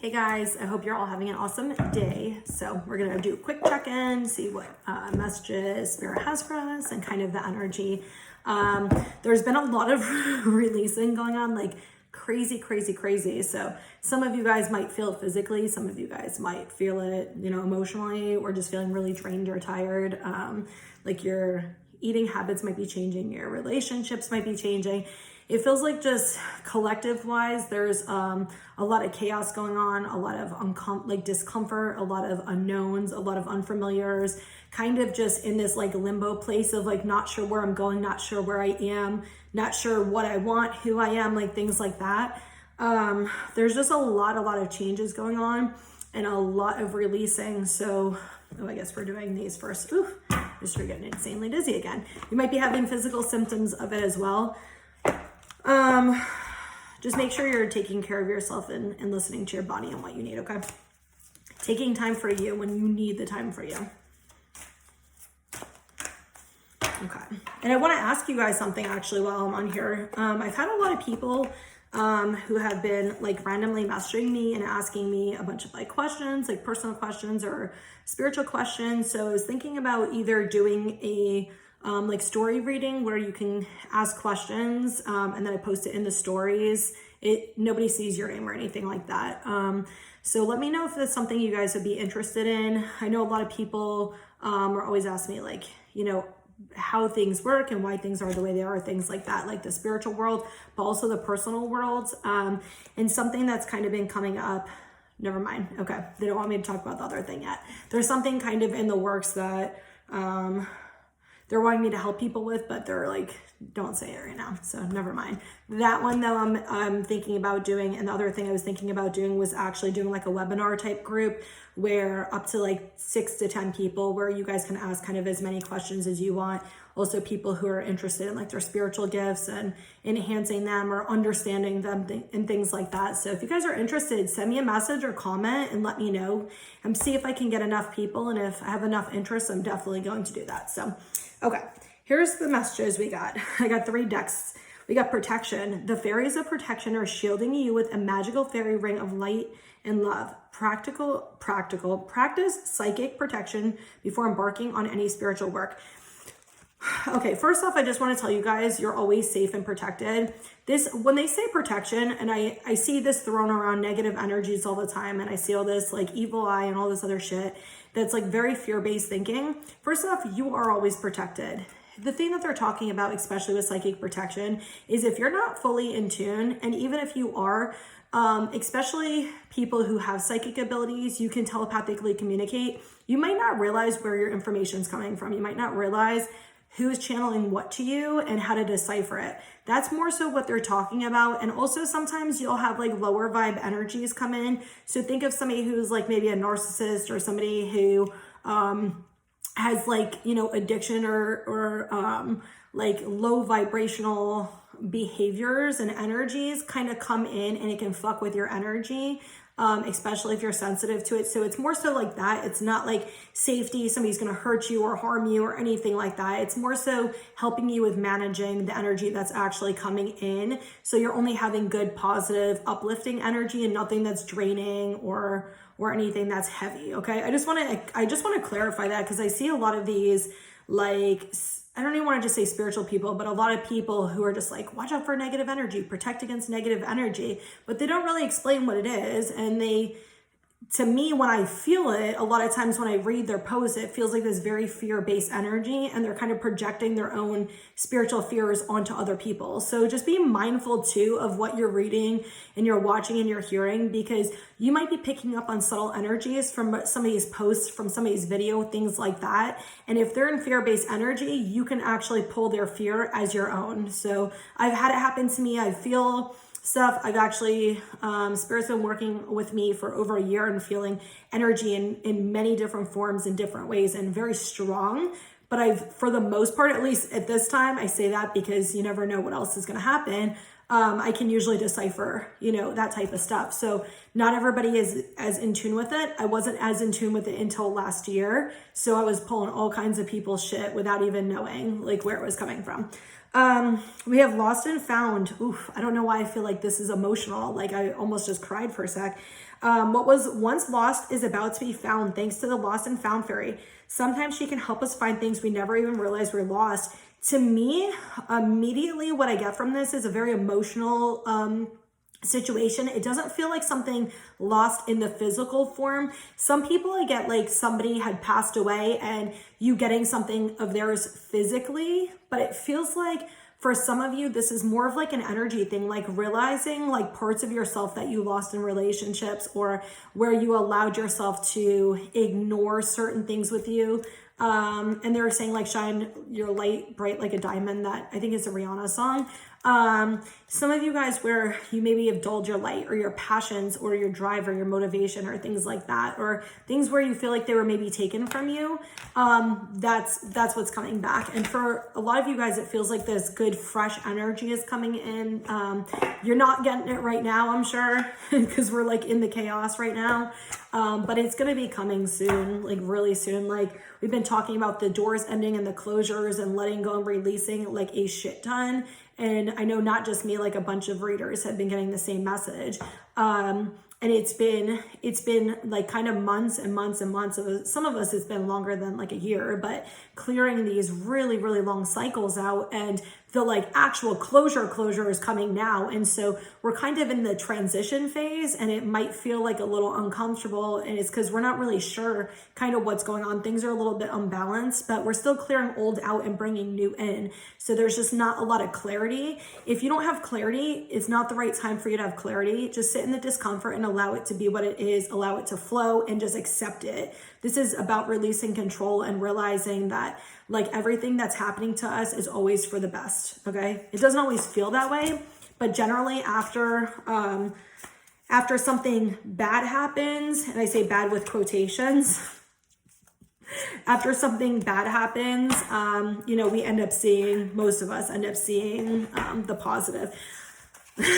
Hey guys, I hope you're all having an awesome day. So we're gonna do a quick check-in, see what messages Spirit has for us and kind of the energy. There's been a lot of releasing going on, like crazy. So some of you guys might feel it physically, some of you guys might feel it, emotionally, or just feeling really drained or tired. Like your eating habits might be changing, your relationships might be changing. It feels like just collective wise, there's a lot of chaos going on, a lot of discomfort, a lot of unknowns, a lot of unfamiliars, kind of just in this like limbo place of like not sure where I'm going, not sure where I am, not sure what I want, who I am, like things like that. There's just a lot of changes going on and a lot of releasing. So, I guess we're doing these first. Ooh, just getting insanely dizzy again. You might be having physical symptoms of it as well. Just make sure you're taking care of yourself and listening to your body and what you need, okay? Taking time for you when you need the time for you. Okay. And I want to ask you guys something actually while I'm on here. I've had a lot of people who have been like randomly messaging me and asking me a bunch of like questions, like personal questions or spiritual questions. So I was thinking about either doing a like story reading where you can ask questions and then I post it in the stories. Nobody sees your name or anything like that. So let me know if that's something you guys would be interested in. I know a lot of people are always asking me like, how things work and why things are the way they are, things like that, like the spiritual world, but also the personal world. And something that's kind of been coming up, never mind. Okay. They don't want me to talk about the other thing yet. There's something kind of in the works that, they're wanting me to help people with, but they're like, don't say it right now. So never mind. That one though, I'm thinking about doing. And the other thing I was thinking about doing was actually doing like a webinar type group where up to like 6 to 10 people, where you guys can ask kind of as many questions as you want. Also people who are interested in like their spiritual gifts and enhancing them or understanding them and things like that. So if you guys are interested, send me a message or comment and let me know and see if I can get enough people. And if I have enough interest, I'm definitely going to do that. So, okay, here's the messages we got. I got 3 decks. We got protection. The fairies of protection are shielding you with a magical fairy ring of light and love. Practice psychic protection before embarking on any spiritual work. Okay, first off, I just want to tell you guys, you're always safe and protected. When they say protection, and I see this thrown around negative energies all the time, and I see all this like evil eye and all this other shit that's like very fear-based thinking. First off, you are always protected. The thing that they're talking about, especially with psychic protection, is if you're not fully in tune, and even if you are, especially people who have psychic abilities, you can telepathically communicate. You might not realize where your information is coming from. You might not realize who's channeling what to you and how to decipher it. That's more so what they're talking about. And also sometimes you'll have like lower vibe energies come in. So think of somebody who's like maybe a narcissist or somebody who has like, addiction or like low vibrational behaviors and energies kind of come in and it can fuck with your energy. Especially if you're sensitive to it. So it's more so like that. It's not like safety, somebody's going to hurt you or harm you or anything like that. It's more so helping you with managing the energy that's actually coming in. So you're only having good, positive, uplifting energy and nothing that's draining or anything that's heavy. Okay. I just want to clarify that because I see a lot of these, like, I don't even want to just say spiritual people, but a lot of people who are just like, watch out for negative energy, protect against negative energy, but they don't really explain what it is. And to me, when I feel it, a lot of times when I read their posts, it feels like this very fear-based energy and they're kind of projecting their own spiritual fears onto other people. So just be mindful too of what you're reading and you're watching and you're hearing, because you might be picking up on subtle energies from somebody's posts, from somebody's video, things like that. And if they're in fear-based energy, you can actually pull their fear as your own. So I've had it happen to me. I feel stuff. I've actually, Spirit's been working with me for over a year and feeling energy in many different forms in different ways and very strong. But for the most part, at least at this time, I say that because you never know what else is going to happen. I can usually decipher, that type of stuff. So not everybody is as in tune with it. I wasn't as in tune with it until last year. So I was pulling all kinds of people's shit without even knowing like where it was coming from. We have lost and found. Oof, I don't know why I feel like this is emotional. Like I almost just cried for a sec. What was once lost is about to be found thanks to the lost and found fairy. Sometimes she can help us find things we never even realized we're lost. To me, immediately what I get from this is a very emotional situation. It doesn't feel like something lost in the physical form. Some people, I get like somebody had passed away and you getting something of theirs physically, but it feels like for some of you, this is more of like an energy thing, like realizing like parts of yourself that you lost in relationships or where you allowed yourself to ignore certain things with you. And they were saying like shine your light bright like a diamond. That I think is a Rihanna song. Some of you guys where you maybe have dulled your light or your passions or your drive or your motivation or things like that, or things where you feel like they were maybe taken from you. That's what's coming back. And for a lot of you guys, it feels like this good fresh energy is coming in. You're not getting it right now, I'm sure, because we're like in the chaos right now. But it's going to be coming soon, like really soon. Like we've been talking about the doors ending and the closures and letting go and releasing like a shit ton. And I know not just me, like a bunch of readers have been getting the same message. And it's been like kind of months and months and months of, some of us it's been longer than like a year, but clearing these really, really long cycles out, and the like actual closure is coming now. And so we're kind of in the transition phase, and it might feel like a little uncomfortable, and it's because we're not really sure kind of what's going on. Things are a little bit unbalanced, but we're still clearing old out and bringing new in. So there's just not a lot of clarity. If you don't have clarity, it's not the right time for you to have clarity. Just sit in the discomfort and allow it to be what it is, allow it to flow, and just accept it. This is about releasing control and realizing that like everything that's happening to us is always for the best. Okay. It doesn't always feel that way, but generally after something bad happens, and I say bad with quotations, after something bad happens, we end up seeing, most of us end up seeing the positive.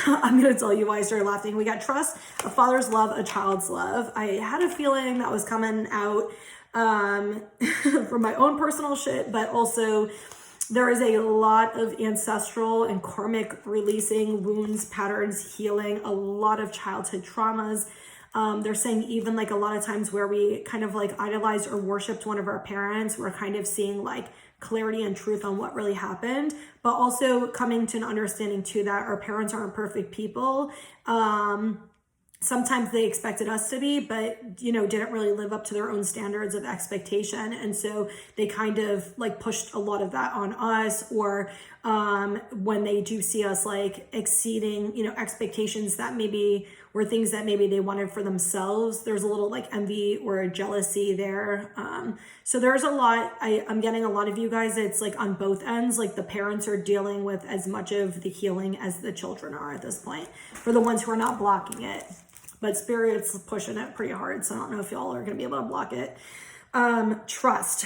I'm going to tell you why I started laughing. We got trust, a father's love, a child's love. I had a feeling that was coming out from my own personal shit, but also there is a lot of ancestral and karmic releasing, wounds, patterns, healing, a lot of childhood traumas. They're saying even like a lot of times where we kind of like idolized or worshipped one of our parents, we're kind of seeing like clarity and truth on what really happened, but also coming to an understanding too that our parents aren't perfect people. Sometimes they expected us to be, but, didn't really live up to their own standards of expectation. And so they kind of like pushed a lot of that on us, or when they do see us like exceeding, expectations that maybe were things that maybe they wanted for themselves, there's a little like envy or jealousy there. So there's a lot, I'm getting a lot of you guys, it's like on both ends, like the parents are dealing with as much of the healing as the children are at this point, for the ones who are not blocking it. But Spirit's pushing it pretty hard, so I don't know if y'all are going to be able to block it. Trust.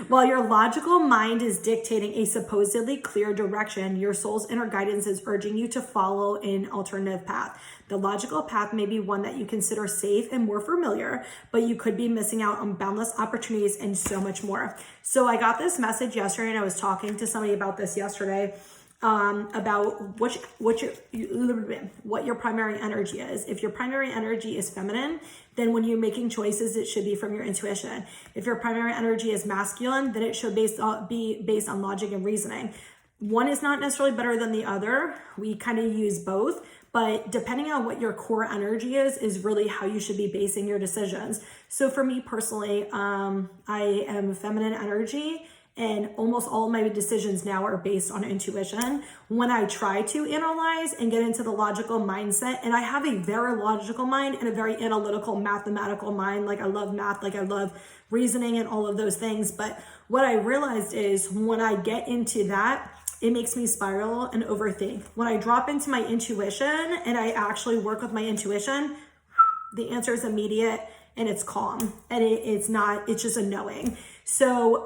While your logical mind is dictating a supposedly clear direction, your soul's inner guidance is urging you to follow an alternative path. The logical path may be one that you consider safe and more familiar, but you could be missing out on boundless opportunities and so much more. So I got this message yesterday, and I was talking to somebody about this yesterday. About what your primary energy is. If your primary energy is feminine, then when you're making choices, it should be from your intuition. If your primary energy is masculine, then it should be based on logic and reasoning. One is not necessarily better than the other. We kind of use both, but depending on what your core energy is really how you should be basing your decisions. So for me personally, I am feminine energy, and almost all of my decisions now are based on intuition. When I try to analyze and get into the logical mindset, and I have a very logical mind and a very analytical, mathematical mind. Like I love math, like I love reasoning and all of those things. But what I realized is when I get into that, it makes me spiral and overthink. When I drop into my intuition and I actually work with my intuition, the answer is immediate and it's calm, and it's just a knowing. So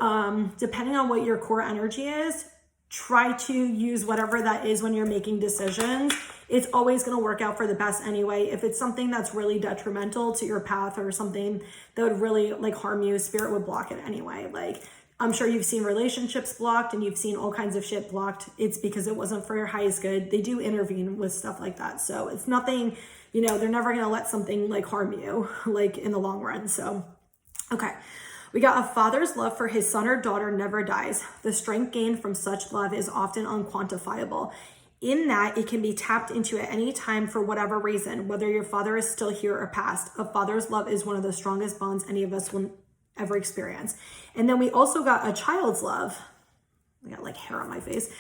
depending on what your core energy is, try to use whatever that is when you're making decisions. It's always going to work out for the best anyway. If it's something that's really detrimental to your path or something that would really like harm you, Spirit would block it anyway. Like, I'm sure you've seen relationships blocked and you've seen all kinds of shit blocked. It's because it wasn't for your highest good. They do intervene with stuff like that. So it's nothing, you know, they're never going to let something like harm you, like in the long run. So, okay. We got a father's love for his son or daughter never dies. The strength gained from such love is often unquantifiable. In that, it can be tapped into at any time for whatever reason, whether your father is still here or passed. A father's love is one of the strongest bonds any of us will ever experience. And then we also got a child's love. I got like hair on my face.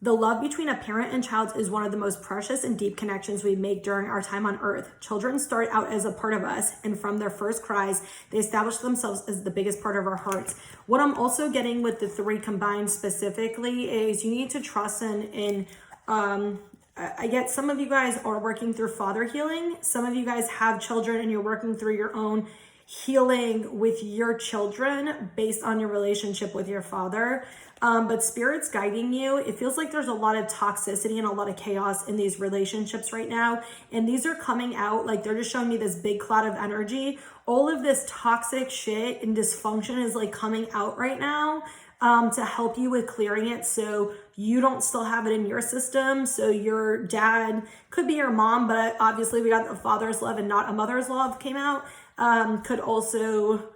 The love between a parent and child is one of the most precious and deep connections we make during our time on earth. Children start out as a part of us, and from their first cries, they establish themselves as the biggest part of our hearts. What I'm also getting with the three combined specifically is you need to trust in I get some of you guys are working through father healing. Some of you guys have children and you're working through your own healing with your children based on your relationship with your father. But Spirit's guiding you. It feels like there's a lot of toxicity and a lot of chaos in these relationships right now. And these are coming out, like they're just showing me this big cloud of energy. All of this toxic shit and dysfunction is like coming out right now to help you with clearing it so you don't still have it in your system. So your dad, could be your mom, but obviously we got the father's love and not a mother's love came out. Could also,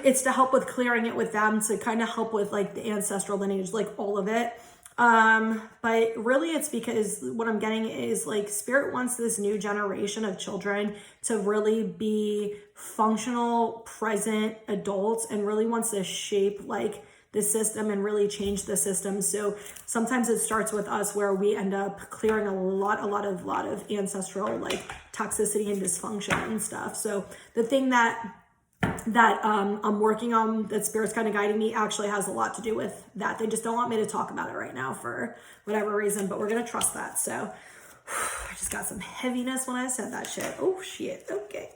it's to help with clearing it with them, to kind of help with like the ancestral lineage, like all of it. But really it's because what I'm getting is like Spirit wants this new generation of children to really be functional, present adults and really wants to shape like the system and really change the system. So sometimes it starts with us where we end up clearing a lot of ancestral like toxicity and dysfunction and stuff. So the thing that I'm working on, that Spirit's kind of guiding me, actually has a lot to do with that. They just don't want me to talk about it right now for whatever reason, but we're going to trust that. So I just got some heaviness when I said that shit. Oh shit. Okay.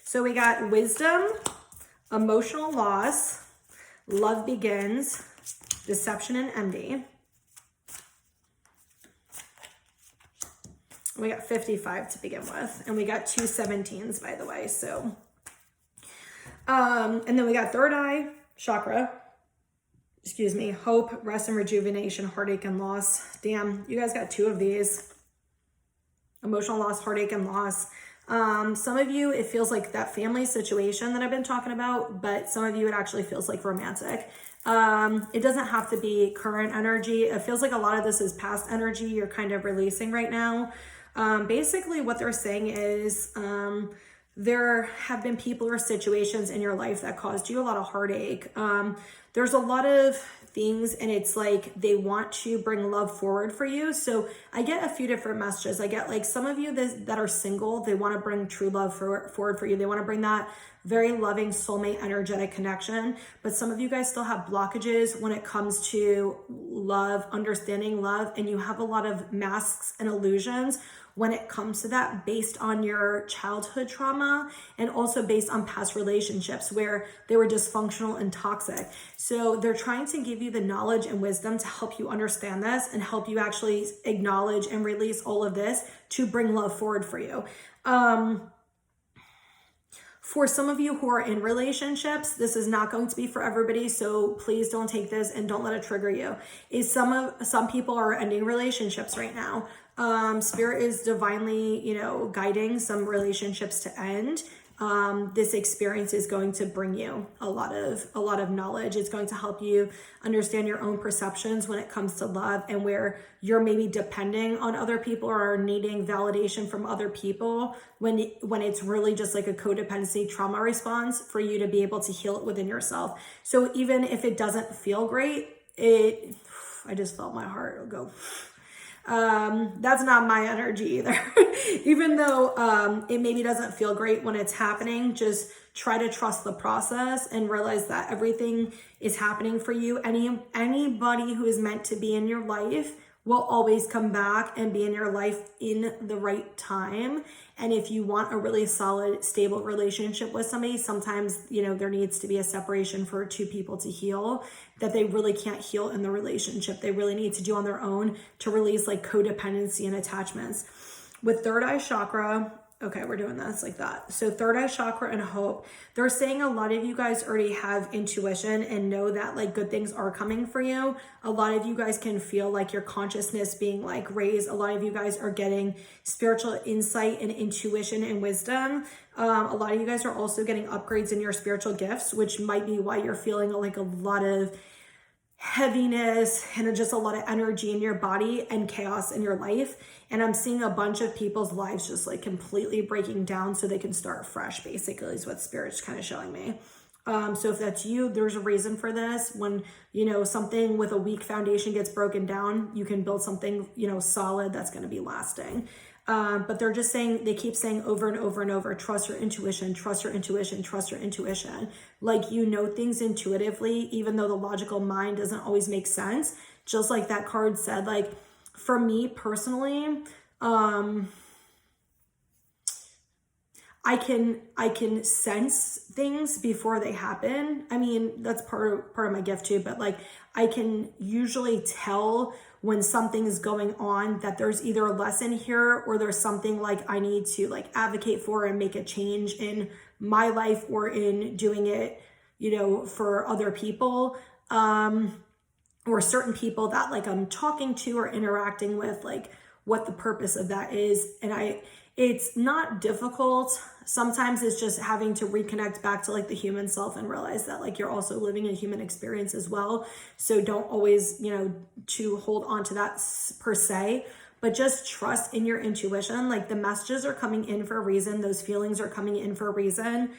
So we got wisdom, emotional loss, love begins, deception and envy. We got 55 to begin with, and we got 2 17s, by the way. So, and then we got third eye chakra, hope, rest and rejuvenation, heartache and loss. Damn, you guys got 2 of these. Emotional loss, heartache and loss. Some of you, it feels like that family situation that I've been talking about, but some of you, it actually feels like romantic. It doesn't have to be current energy. It feels like a lot of this is past energy you're kind of releasing right now. Basically what they're saying is, there have been people or situations in your life that caused you a lot of heartache. There's a lot of things and it's like they want to bring love forward for you. So I get a few different messages. I get like some of you that are single, they want to bring true love forward for you. They want to bring that very loving soulmate energetic connection. But some of you guys still have blockages when it comes to love, understanding love, and you have a lot of masks and illusions when it comes to that based on your childhood trauma and also based on past relationships where they were dysfunctional and toxic. So they're trying to give you the knowledge and wisdom to help you understand this and help you actually acknowledge and release all of this to bring love forward for you. For some of you who are in relationships, this is not going to be for everybody, so please don't take this and don't let it trigger you. Some people are ending relationships right now. Spirit is divinely, guiding some relationships to end. This experience is going to bring you a lot of knowledge. It's going to help you understand your own perceptions when it comes to love and where you're maybe depending on other people or needing validation from other people when it's really just like a codependency trauma response for you to be able to heal it within yourself. So even if it doesn't feel great, I just felt my heart go. That's not my energy either. Even though it maybe doesn't feel great when it's happening, just try to trust the process and realize that everything is happening for you. Anybody who is meant to be in your life will always come back and be in your life in the right time. And if you want a really solid, stable relationship with somebody, sometimes, you know, there needs to be a separation for two people to heal that they really can't heal in the relationship. They really need to do on their own to release like codependency and attachments. With third eye chakra, okay, we're doing this like that. So third eye chakra and hope, they're saying a lot of you guys already have intuition and know that like good things are coming for you. A lot of you guys can feel like your consciousness being like raised. A lot of you guys are getting spiritual insight and intuition and wisdom. A lot of you guys are also getting upgrades in your spiritual gifts, which might be why you're feeling like a lot of heaviness and just a lot of energy in your body and chaos in your life. And I'm seeing a bunch of people's lives just like completely breaking down so they can start fresh, basically, is what Spirit's kind of showing me. So if that's you, there's a reason for this. When, you know, something with a weak foundation gets broken down, you can build something, you know, solid that's going to be lasting. But they're just saying, they keep saying over and over and over, trust your intuition, trust your intuition, trust your intuition. Like, you know things intuitively, even though the logical mind doesn't always make sense. Just like that card said, like, for me personally, I can sense things before they happen. I mean, that's part of my gift too, but like, I can usually tell when something's going on that there's either a lesson here or there's something like I need to like advocate for and make a change in my life or in doing it, you know, for other people, or certain people that like I'm talking to or interacting with, like what the purpose of that is. And it's not difficult. Sometimes it's just having to reconnect back to like the human self and realize that like you're also living a human experience as well. So don't always, you know, to hold on to that per se, but just trust in your intuition. Like, the messages are coming in for a reason. Those feelings are coming in for a reason.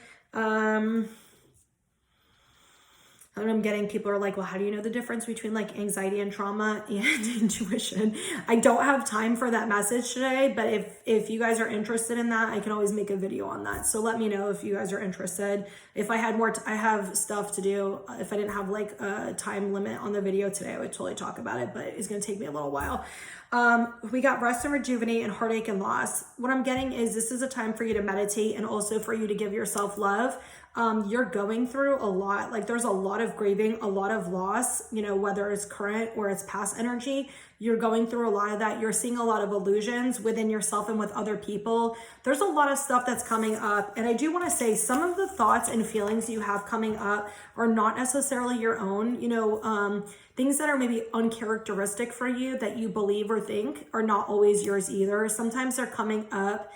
And I'm getting, people are like, well, how do you know the difference between like anxiety and trauma and intuition? I don't have time for that message today, but if you guys are interested in that, I can always make a video on that. So let me know if you guys are interested. If I had more, I have stuff to do. If I didn't have like a time limit on the video today, I would totally talk about it, but it's going to take me a little while. We got rest and rejuvenate and heartache and loss. What I'm getting is this is a time for you to meditate and also for you to give yourself love. You're going through a lot. Like, there's a lot of grieving, a lot of loss, you know, whether it's current or it's past energy. You're going through a lot of that. You're seeing a lot of illusions within yourself and with other people. There's a lot of stuff that's coming up. And I do want to say, some of the thoughts and feelings you have coming up are not necessarily your own. You know, things that are maybe uncharacteristic for you that you believe or think are not always yours either. Sometimes they're coming up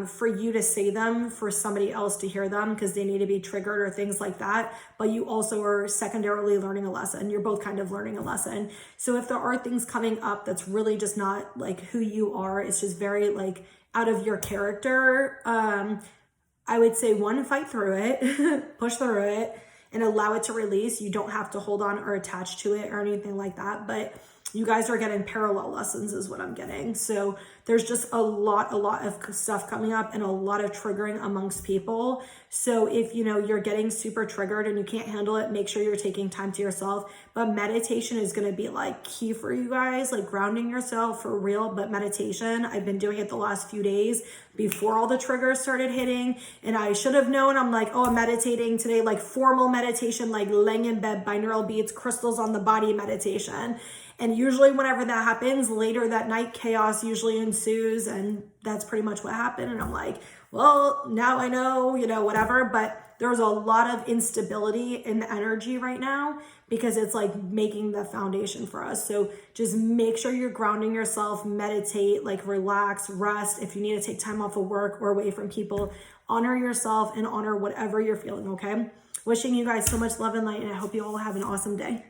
for you to say them, for somebody else to hear them because they need to be triggered or things like that. But you also are secondarily learning a lesson. You're both kind of learning a lesson. So if there are things coming up that's really just not like who you are, it's just very like out of your character, I would say, one, fight through it, push through it, and allow it to release. You don't have to hold on or attach to it or anything like that. But you guys are getting parallel lessons is what I'm getting. So there's just a lot of stuff coming up and a lot of triggering amongst people. So if, you know, you're getting super triggered and you can't handle it, make sure you're taking time to yourself. But meditation is going to be like key for you guys, like grounding yourself for real. But meditation, I've been doing it the last few days before all the triggers started hitting. And I should have known. I'm like, oh, I'm meditating today, like formal meditation, like laying in bed, binaural beats, crystals on the body meditation. And usually whenever that happens, later that night, chaos usually ensues. And that's pretty much what happened. And I'm like, well, now I know, you know, whatever. But there's a lot of instability in the energy right now because it's like making the foundation for us. So just make sure you're grounding yourself, meditate, like relax, rest. If you need to take time off of work or away from people, honor yourself and honor whatever you're feeling, okay? Wishing you guys so much love and light, and I hope you all have an awesome day.